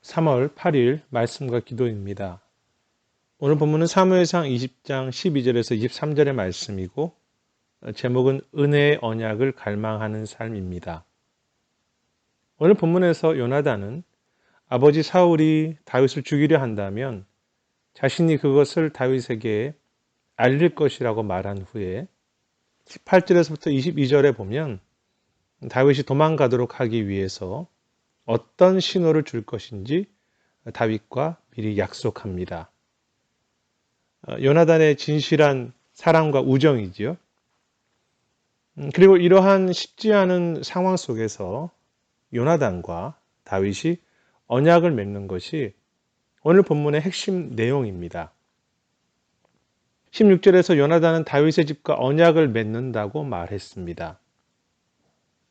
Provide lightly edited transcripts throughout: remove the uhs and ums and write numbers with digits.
3월 8일 말씀과 기도입니다. 오늘 본문은 사무엘상 20장 12절에서 23절의 말씀이고 제목은 은혜의 언약을 갈망하는 삶입니다. 오늘 본문에서 요나단은 아버지 사울이 다윗을 죽이려 한다면 자신이 그것을 다윗에게 알릴 것이라고 말한 후에 18절에서부터 22절에 보면 다윗이 도망가도록 하기 위해서 어떤 신호를 줄 것인지 다윗과 미리 약속합니다. 요나단의 진실한 사랑과 우정이지요. 그리고 이러한 쉽지 않은 상황 속에서 요나단과 다윗이 언약을 맺는 것이 오늘 본문의 핵심 내용입니다. 16절에서 요나단은 다윗의 집과 언약을 맺는다고 말했습니다.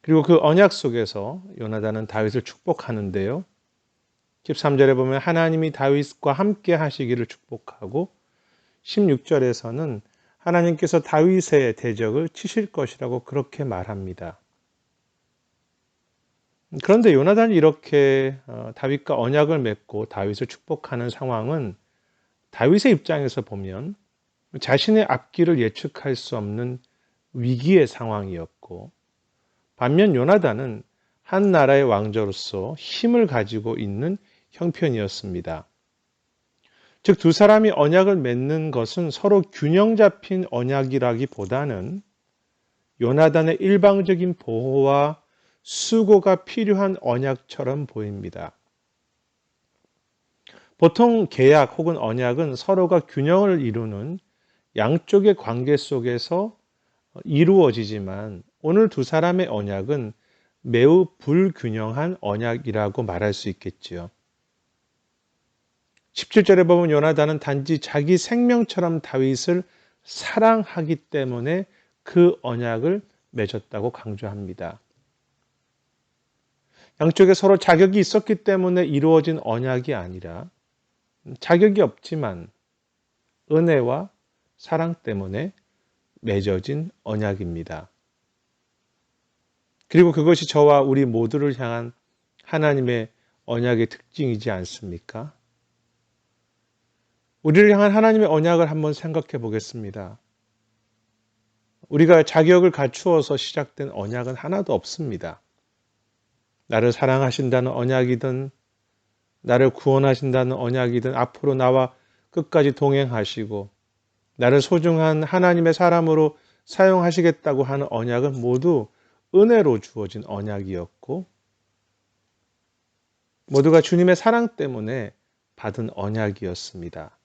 그리고 그 언약 속에서 요나단은 다윗을 축복하는데요. 13절에 보면 하나님이 다윗과 함께 하시기를 축복하고 16절에서는 하나님께서 다윗의 대적을 치실 것이라고 그렇게 말합니다. 그런데 요나단이 이렇게 다윗과 언약을 맺고 다윗을 축복하는 상황은 다윗의 입장에서 보면 자신의 앞길을 예측할 수 없는 위기의 상황이었고, 반면 요나단은 한 나라의 왕조로서 힘을 가지고 있는 형편이었습니다. 즉, 두 사람이 언약을 맺는 것은 서로 균형 잡힌 언약이라기보다는 요나단의 일방적인 보호와 수고가 필요한 언약처럼 보입니다. 보통 계약 혹은 언약은 서로가 균형을 이루는 양쪽의 관계 속에서 이루어지지만 오늘 두 사람의 언약은 매우 불균형한 언약이라고 말할 수 있겠지요. 17절에 보면 요나단은 단지 자기 생명처럼 다윗을 사랑하기 때문에 그 언약을 맺었다고 강조합니다. 양쪽에 서로 자격이 있었기 때문에 이루어진 언약이 아니라 자격이 없지만 은혜와 사랑 때문에 맺어진 언약입니다. 그리고 그것이 저와 우리 모두를 향한 하나님의 언약의 특징이지 않습니까? 우리를 향한 하나님의 언약을 한번 생각해 보겠습니다. 우리가 자격을 갖추어서 시작된 언약은 하나도 없습니다. 나를 사랑하신다는 언약이든 나를 구원하신다는 언약이든 앞으로 나와 끝까지 동행하시고 나를 소중한 하나님의 사람으로 사용하시겠다고 하는 언약은 모두 은혜로 주어진 언약이었고 모두가 주님의 사랑 때문에 받은 언약이었습니다.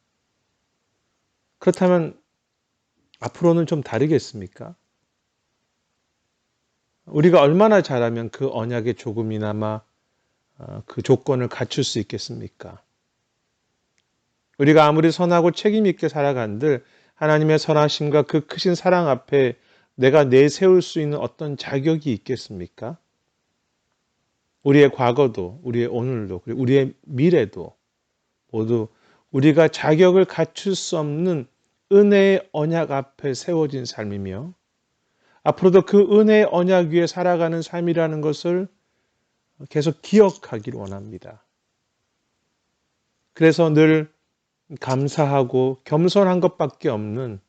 그렇다면 앞으로는 좀 다르겠습니까? 우리가 얼마나 잘하면 그 언약에 조금이나마 그 조건을 갖출 수 있겠습니까? 우리가 아무리 선하고 책임 있게 살아간들 하나님의 선하심과 그 크신 사랑 앞에 내가 내세울 수 있는 어떤 자격이 있겠습니까? 우리의 과거도, 우리의 오늘도, 그리고 우리의 미래도 모두 우리가 자격을 갖출 수 없는 은혜의 언약 앞에 세워진 삶이며 앞으로도 그 은혜의 언약 위에 살아가는 삶이라는 것을 계속 기억하기를 원합니다. 그래서 늘 감사하고 겸손한 것밖에 없는,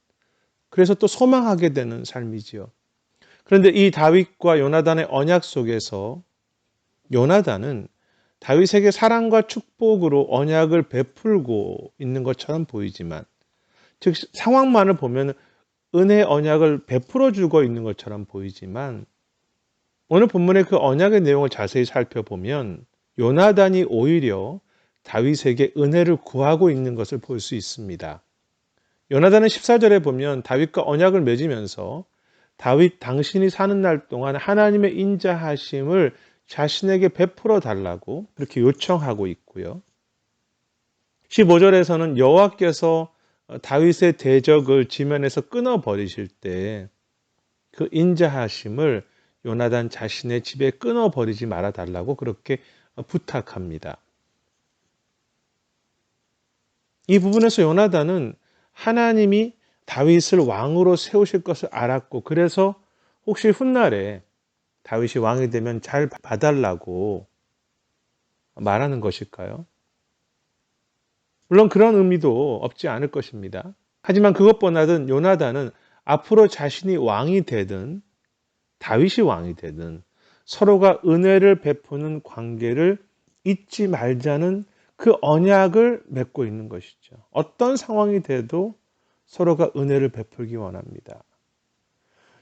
그래서 또 소망하게 되는 삶이지요. 그런데 이 다윗과 요나단의 언약 속에서 요나단은 다윗에게 사랑과 축복으로 언약을 베풀고 있는 것처럼 보이지만, 즉 상황만을 보면 은혜의 언약을 베풀어 주고 있는 것처럼 보이지만 오늘 본문의 그 언약의 내용을 자세히 살펴보면 요나단이 오히려 다윗에게 은혜를 구하고 있는 것을 볼 수 있습니다. 요나단은 14절에 보면 다윗과 언약을 맺으면서 다윗 당신이 사는 날 동안 하나님의 인자하심을 자신에게 베풀어 달라고 그렇게 요청하고 있고요. 15절에서는 여호와께서 다윗의 대적을 지면에서 끊어버리실 때 그 인자하심을 요나단 자신의 집에 끊어버리지 말아 달라고 그렇게 부탁합니다. 이 부분에서 요나단은 하나님이 다윗을 왕으로 세우실 것을 알았고 그래서 혹시 훗날에 다윗이 왕이 되면 잘 봐달라고 말하는 것일까요? 물론 그런 의미도 없지 않을 것입니다. 하지만 그것보다는 요나단은 앞으로 자신이 왕이 되든 다윗이 왕이 되든 서로가 은혜를 베푸는 관계를 잊지 말자는 그 언약을 맺고 있는 것이죠. 어떤 상황이 돼도 서로가 은혜를 베풀기 원합니다.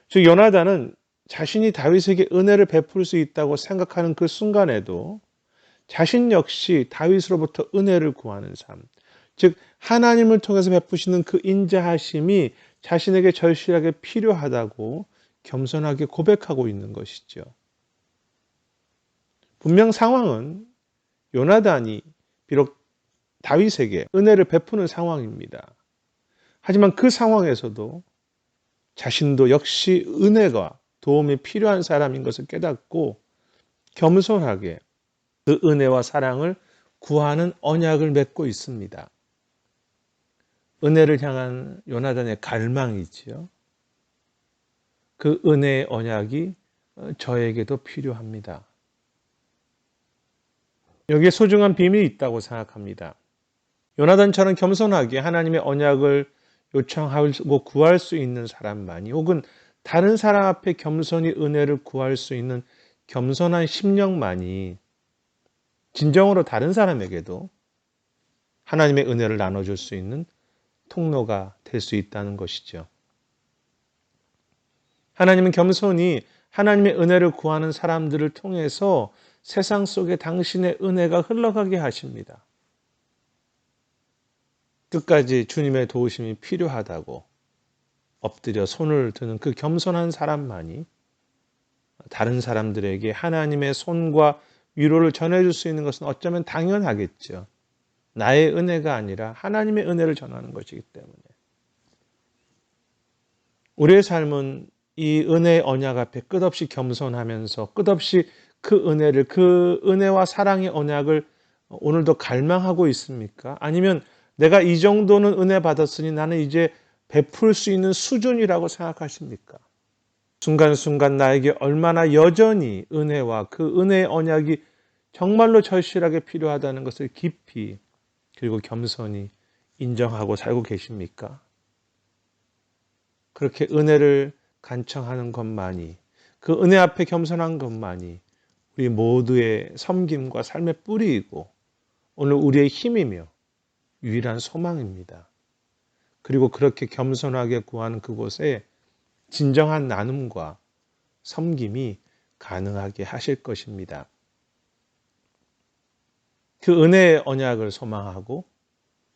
즉 요나단은 자신이 다윗에게 은혜를 베풀 수 있다고 생각하는 그 순간에도 자신 역시 다윗으로부터 은혜를 구하는 삶, 즉 하나님을 통해서 베푸시는 그 인자하심이 자신에게 절실하게 필요하다고 겸손하게 고백하고 있는 것이죠. 분명 상황은 요나단이 비록 다윗에게 은혜를 베푸는 상황입니다. 하지만 그 상황에서도 자신도 역시 은혜가 도움이 필요한 사람인 것을 깨닫고 겸손하게 그 은혜와 사랑을 구하는 언약을 맺고 있습니다. 은혜를 향한 요나단의 갈망이지요. 그 은혜의 언약이 저에게도 필요합니다. 여기에 소중한 비밀이 있다고 생각합니다. 요나단처럼 겸손하게 하나님의 언약을 요청하고 구할 수 있는 사람만이 혹은 다른 사람 앞에 겸손히 은혜를 구할 수 있는 겸손한 심령만이 진정으로 다른 사람에게도 하나님의 은혜를 나눠줄 수 있는 통로가 될 수 있다는 것이죠. 하나님은 겸손히 하나님의 은혜를 구하는 사람들을 통해서 세상 속에 당신의 은혜가 흘러가게 하십니다. 끝까지 주님의 도우심이 필요하다고 엎드려 손을 드는 그 겸손한 사람만이 다른 사람들에게 하나님의 손과 위로를 전해줄 수 있는 것은 어쩌면 당연하겠죠. 나의 은혜가 아니라 하나님의 은혜를 전하는 것이기 때문에. 우리의 삶은 이 은혜의 언약 앞에 끝없이 겸손하면서 끝없이 그 은혜와 사랑의 언약을 오늘도 갈망하고 있습니까? 아니면 내가 이 정도는 은혜 받았으니 나는 이제 베풀 수 있는 수준이라고 생각하십니까? 순간순간 나에게 얼마나 여전히 은혜와 그 은혜의 언약이 정말로 절실하게 필요하다는 것을 깊이 그리고 겸손히 인정하고 살고 계십니까? 그렇게 은혜를 간청하는 것만이, 그 은혜 앞에 겸손한 것만이 우리 모두의 섬김과 삶의 뿌리이고 오늘 우리의 힘이며 유일한 소망입니다. 그리고 그렇게 겸손하게 구하는 그곳에 진정한 나눔과 섬김이 가능하게 하실 것입니다. 그 은혜의 언약을 소망하고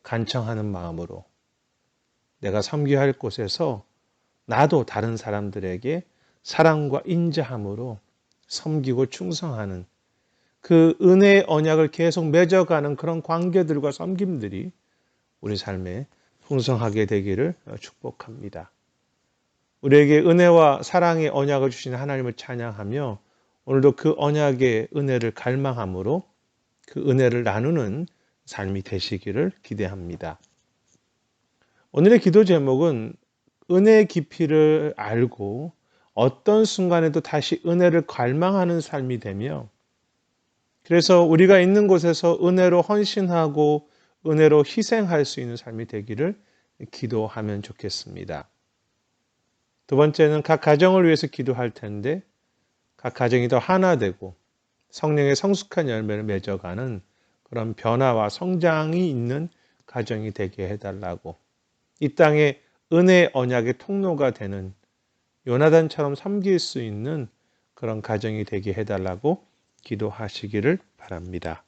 간청하는 마음으로 내가 섬겨야 할 곳에서 나도 다른 사람들에게 사랑과 인자함으로 섬기고 충성하는 그 은혜의 언약을 계속 맺어가는 그런 관계들과 섬김들이 우리 삶에 풍성하게 되기를 축복합니다. 우리에게 은혜와 사랑의 언약을 주신 하나님을 찬양하며 오늘도 그 언약의 은혜를 갈망함으로 그 은혜를 나누는 삶이 되시기를 기대합니다. 오늘의 기도 제목은 은혜의 깊이를 알고 어떤 순간에도 다시 은혜를 갈망하는 삶이 되며 그래서 우리가 있는 곳에서 은혜로 헌신하고 은혜로 희생할 수 있는 삶이 되기를 기도하면 좋겠습니다. 두 번째는 각 가정을 위해서 기도할 텐데 각 가정이 더 하나 되고 성령의 성숙한 열매를 맺어가는 그런 변화와 성장이 있는 가정이 되게 해달라고 이 땅에 은혜의 언약의 통로가 되는 요나단처럼 섬길 수 있는 그런 가정이 되게 해달라고 기도하시기를 바랍니다.